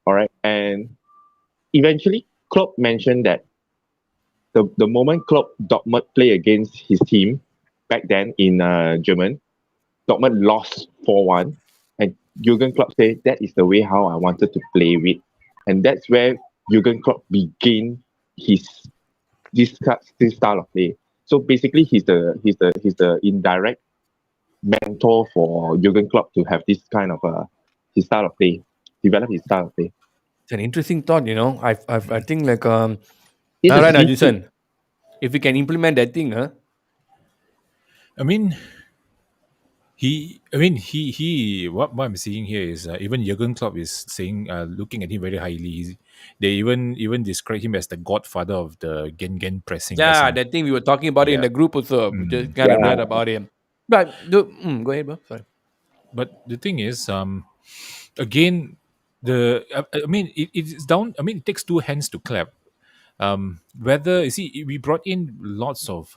All right, and eventually Klopp mentioned that the moment Klopp Dortmund play against his team back then in German, Dortmund lost 4-1, and Jurgen Klopp said that is the way how I wanted to play with, and that's where Jurgen Klopp began his this style of play. So basically, he's the indirect mentor for Jurgen Klopp to have this kind of his style of play, develop his style of play. It's an interesting thought, you know. I think like He's all a right, sneaky. Ajisen. If we can implement that thing, huh? I mean, what I'm seeing here is even Jurgen Klopp is saying, looking at him very highly. They even describe him as the godfather of the gen pressing, as Yeah, in, that thing we were talking about it in yeah. the group also. We Mm. just kind of read Yeah, about him. But go ahead, bro. Sorry. But the thing is, again, I mean, it's down. I mean, it takes two hands to clap. Whether you see, we brought in lots of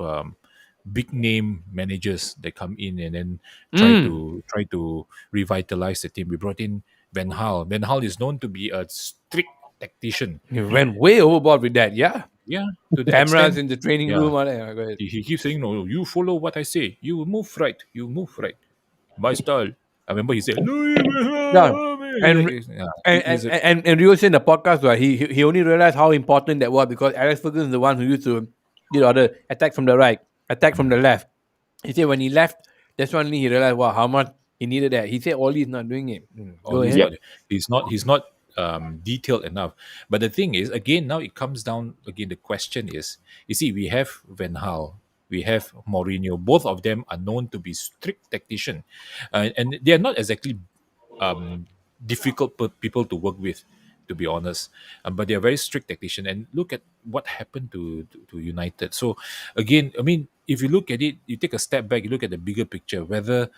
big name managers that come in and then Mm. try to revitalize the team. We brought in Van Gaal. Van Gaal is known to be a strict tactician. You went way overboard with that. Yeah. Yeah, to the Cameras extent, in the training yeah, room. All that. Yeah, go ahead. he keeps saying, "No, you follow what I say. You move right. You move right. My style." I remember he said, Yeah. And yeah, and he's a and Rio said in the podcast, right, he only realized how important that was because Alex Ferguson is the one who used to the attack from the right, attack from the left. He said when he left, that's when he realized wow how much he needed that. He said Oli is not doing it. Go all he's ahead. yeah. not he's not detailed enough. But the thing is, again, now it comes down again. The question is, you see, we have Van Gaal, we have Mourinho. Both of them are known to be strict tactician, and they are not exactly um, difficult people to work with, to be honest. But they are very strict tactician. And look at what happened to United. So again, I mean, if you look at it, you take a step back, you look at the bigger picture. Whether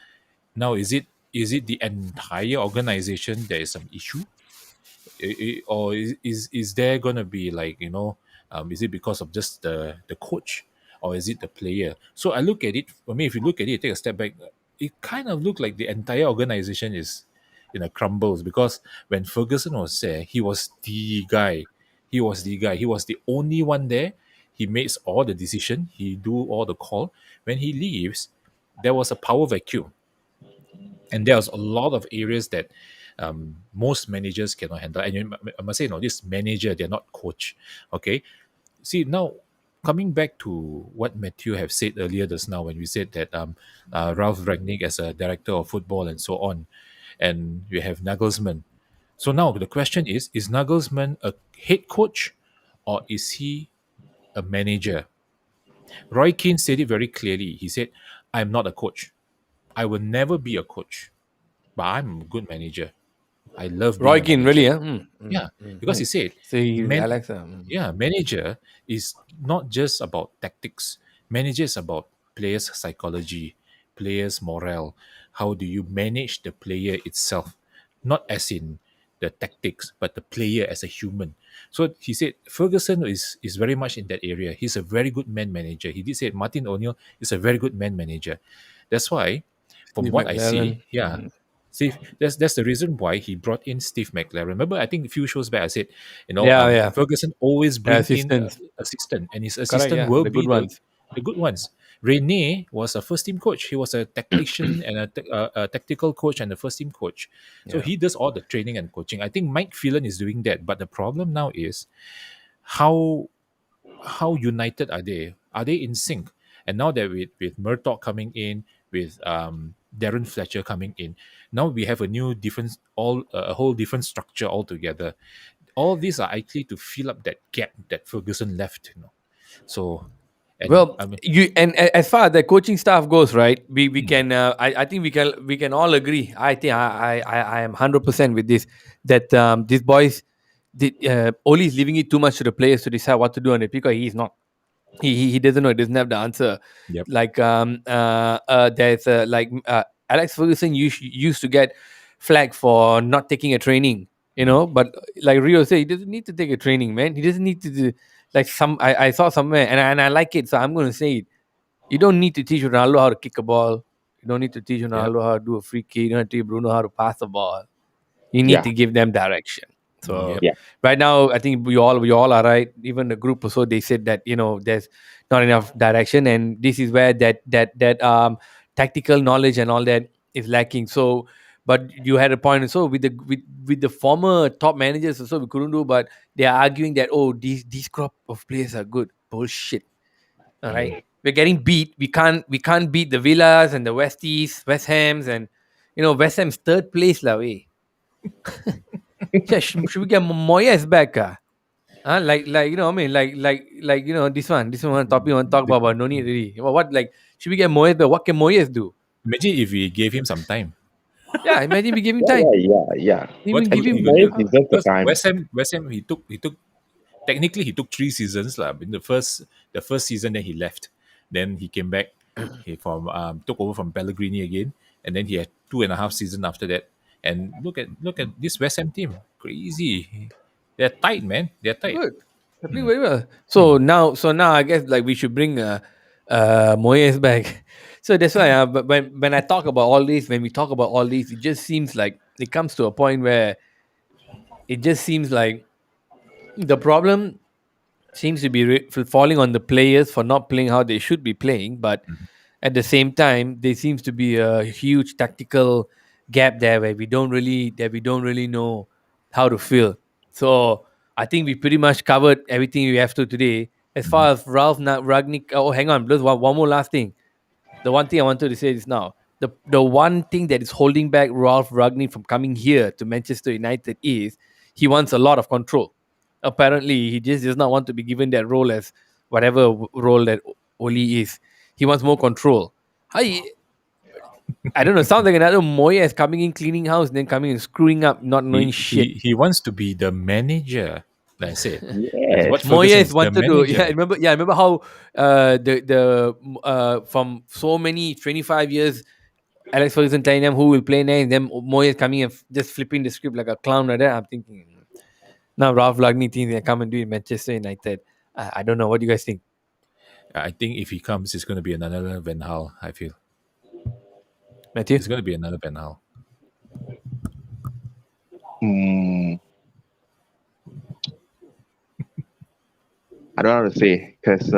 now is it the entire organization there is some issue, or is there gonna be like is it because of just the coach, or is it the player? So I look at it. I mean, if you look at it, take a step back. It kind of looked like the entire organization is crumbles, because when Ferguson was there, he was the guy. He was the guy. He was the only one there. He makes all the decision. He do all the call. When he leaves, there was a power vacuum, and there's a lot of areas that most managers cannot handle. And I must say, no, this manager, they're not coach. Okay, see now, coming back to what Matthew have said earlier just now, when we said that Ralf Ragnick as a director of football and so on, and you have Nagelsmann. So now the question is Nagelsmann a head coach, or is he a manager? Roy Keane said it very clearly. He said, I'm not a coach. I will never be a coach, but I'm a good manager. I love being Roy a Keane, manager. really? Huh? Yeah, because he said, See man, Alex. manager is not just about tactics. Manager is about players' psychology, players' morale. How do you manage the player itself? Not as in the tactics, but the player as a human. So he said Ferguson is very much in that area. He's a very good man manager. He did say Martin O'Neill is a very good man manager. That's why, from Steve what I see, McLaren. yeah, Steve, that's the reason why he brought in Steve McLaren. Remember, I think a few shows back I said, Yeah, yeah. Ferguson always bring in Assistants. assistant, and his Correct, assistant yeah. will The good be ones. the good ones. Rene was a first team coach. He was a tactician and a tactical coach and a first team coach. So Yeah. he does all the training and coaching. I think Mike Phelan is doing that. But the problem now is how united are they? Are they in sync? And now that with Murdoch coming in, with Darren Fletcher coming in. Now we have a new different, a whole different structure altogether. All these are actually to fill up that gap that Ferguson left. So, and Well, I mean, as far as the coaching staff goes, right? We mm, can I think we can all agree. I think I am 100% with this that these boys Oli is leaving it too much to the players to decide what to do on it because he's not he doesn't know, he doesn't have the answer. yep, Like there's Alex Ferguson used to get flagged for not taking a training, but like Rio said, he doesn't need to take a training, man. He doesn't need to do, like I saw somewhere, and I like it, so I'm going to say it. You don't need to teach Ronaldo how to kick a ball. You don't need to teach yep, Ronaldo how to do a free kick. You don't need to teach Bruno how to pass the ball. You need Yeah, to give them direction. So yep, yeah, right now, I think we all are right. Even the group also, they said that there's not enough direction, and this is where that tactical knowledge and all that is lacking. So, but you had a point. So with the former top managers also, we couldn't do. But they are arguing that, oh, these crop of players are good. Bullshit. All right, mm, we're getting beat. We can't beat the Villas and the Westies, West Hams, and West Ham's third place lah. Way. Yeah, should we get Moyes back? Like I mean, this one topic we want to talk about, but no need really. What like should we get Moyes back? What can Moyes do? imagine if we gave him some time. Yeah, imagine we give him yeah, time. yeah. What Even can give he him. gonna Moyes do? deserves the Because time. West Ham, he took technically he took 3 seasons lah. In the first season, then he left. Then he came back. He took over from Pellegrini again, and then he had 2.5 seasons after that. And look at this West Ham team, crazy. They're tight, man. They're tight. Good. They're playing Hmm. very well. So now I guess like we should bring Moyes back. So that's why but when I talk about all this, when we talk about all this, it just seems like it comes to a point where it just seems like the problem seems to be falling on the players for not playing how they should be playing, but at the same time there seems to be a huge tactical gap there where we don't really know how to fill. So I think we pretty much covered everything we have to today as Mhm. far as Ragnick. Oh, hang on, there's one more last thing. The one thing I wanted to say is now the one thing that is holding back Ralf Ragnick from coming here to Manchester United is he wants a lot of control. Apparently, he just does not want to be given that role as whatever role that Oli is. He wants more control. I don't know. Sounds like another Moyes coming in, cleaning house, then coming and screwing up, not knowing He, shit. he he wants to be the manager. Like I said, that's Yes. what Ferguson Moyes is, the wanted to. Yeah, manager. I remember how from so many 25 years Alex Ferguson telling them who will play next, then Moyes coming and just flipping the script like a clown like that. I'm thinking now Ralf Ragnick thinks they come and do it in Manchester United. I don't know. What do you guys think, I think if he comes, it's going to be another Van Gaal. I feel Matthew? it's going to be another Van Gaal. Mm, I don't know how to say because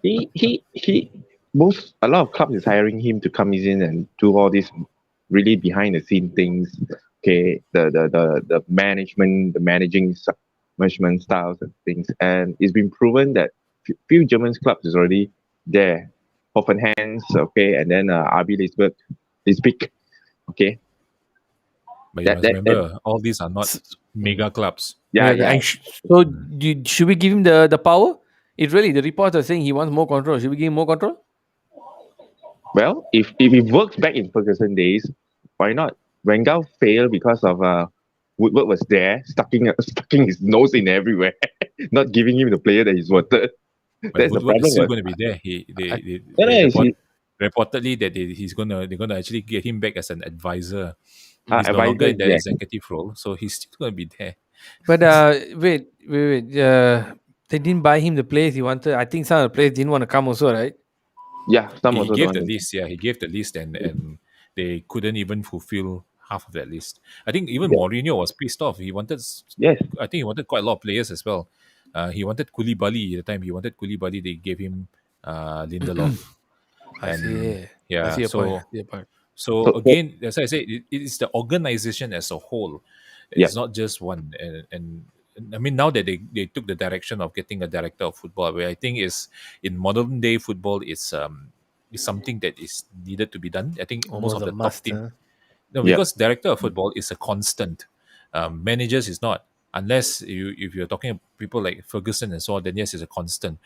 he a lot of clubs is hiring him to come in and do all these really behind the scene things. Okay, the management, the management styles and things, and it's been proven that few German clubs is already there. Hoffenheim, okay, and then RB Leipzig, okay. But you That must that, that remember, all these are not mega clubs. yeah, Yeah, yeah. and so should we give him the power? It's really the reports are saying he wants more control. Should we give him more control? Well, if it works back in Ferguson days, why not? Van Gaal failed because of Woodward was there, stucking his nose in everywhere, not giving him the player that he's wanted. But That's the Woodward problem. is still Was, going to be there. no, They no, he, reportedly that they're gonna actually get him back as an advisor. He's no longer advisor in is that there. executive role, so he's still going to be there. But wait. They didn't buy him the place he wanted. I think some of the players didn't want to come also, right? Yeah, some He also gave don't the want to. list. Yeah, he gave the list, and they couldn't even fulfill half of that list. I think even Yeah. Mourinho was pissed off. He wanted, Yes. I think he wanted quite a lot of players as well. He wanted Koulibaly at the time. He wanted Koulibaly. They gave him Lindelof, I and see. I yeah, see a point. I so see a point. so So again, as I said, it is the organization as a whole. yeah, It's not just one. And I mean, now that they took the direction of getting a director of football, where I think is in modern day football, it's is something that is needed to be done. I think most Almost of a the top must. team, Huh? no, Yep. because director of football is a constant. Managers is not. Unless if you're talking people like Ferguson and so on, then yes, it's a constant.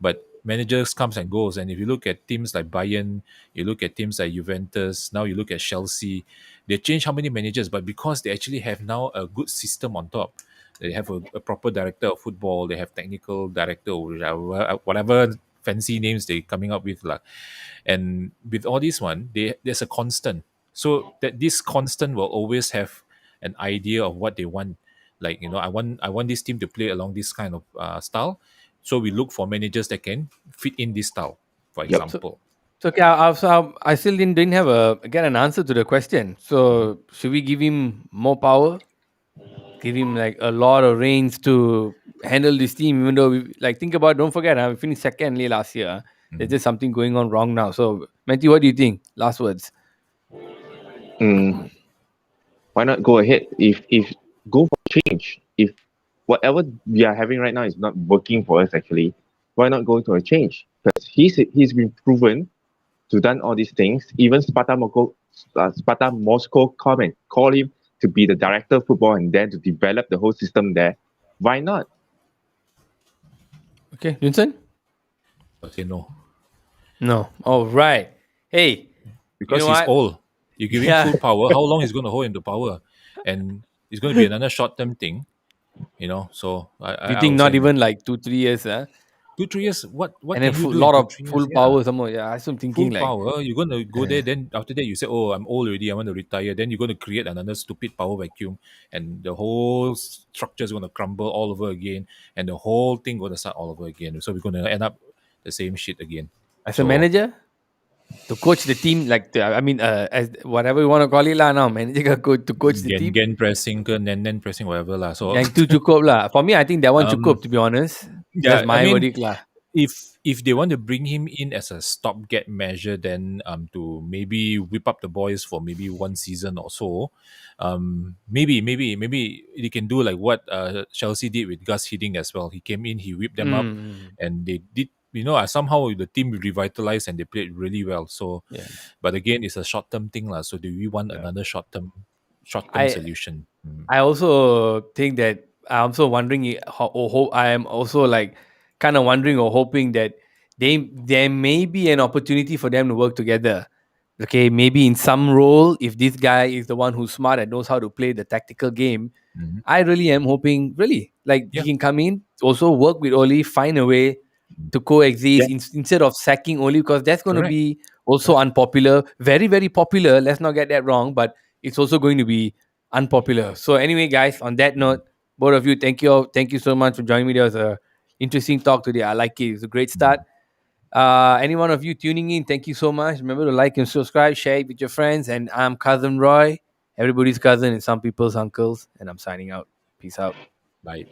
But managers comes and goes. And if you look at teams like Bayern, you look at teams like Juventus, now you look at Chelsea, they change how many managers, but because they actually have now a good system on top. They have a proper director of football, they have technical director, or whatever fancy names they coming up with. Like. And with all this one, there's a constant. So that this constant will always have an idea of what they want. Like, I want this team to play along this kind of style. So we look for managers that can fit in this style, for Yep. example. So okay, I still didn't have get an answer to the question. So should we give him more power? Give him like a lot of reins to handle this team, even though think about, don't forget, we finished second last year. There's just something going on wrong now. So Matthew, what do you think? Last words. Mm, why not go ahead? If go for change. If whatever we are having right now is not working for us, actually, why not go to a change? Because he's been proven to done all these things. Even Sparta Moscow come and call him to be the director of football and then to develop the whole system there. Why not? Okay, Vincent? I'll say no. No. All right. Hey, Because know he's what? old. You give him Yeah. full power. How long is going to hold him to power? And it's going to be another short-term thing, So You I think would not say no. even like 2-3 years, huh? 2-3 years. What And then can you do in lot two of three years? full Yeah. power some more. Yeah, I'm thinking Full like power. You're gonna go there, then after that you say, "Oh, I'm old already. I want to retire." Then you're gonna create another stupid power vacuum, and the whole structure is gonna crumble all over again, and the whole thing gonna start all over again. So we're gonna end up the same shit again. as a So manager to coach the team, as whatever you want to call it lah. Now manager to coach the team. gen pressing, nen pressing, whatever lah. So Yang tu cukup lah. For me, I think that one um, cukup, to be honest. That's yeah, I my mean, verdict lah. if they want to bring him in as a stopgap measure, then to maybe whip up the boys for maybe one season or so, maybe they can do like what Chelsea did with Gus Hiddink as well. He came in, he whipped them up, Mm. and they did. Somehow the team revitalized and they played really well. So, Yeah. but again, it's a short term thing lah. So, do we want another short term solution? I also think that I'm also wondering I am also like kind of wondering or hoping that there may be an opportunity for them to work together. Okay, maybe in some role, if this guy is the one who's smart and knows how to play the tactical game, Mhm. I really am hoping, really, like Yeah. he can come in, also work with Oli, find a way to coexist instead of sacking Oli, because that's going to Correct. be also unpopular. Very, very popular. Let's not get that wrong, but it's also going to be unpopular. So anyway, guys, on that note, both of you, thank you so much for joining me. There was a interesting talk today. I like it. It's a great start. Any one of you tuning in, thank you so much. Remember to like and subscribe, share it with your friends. And I'm Cousin Roy, everybody's cousin and some people's uncles. And I'm signing out. Peace out. Bye.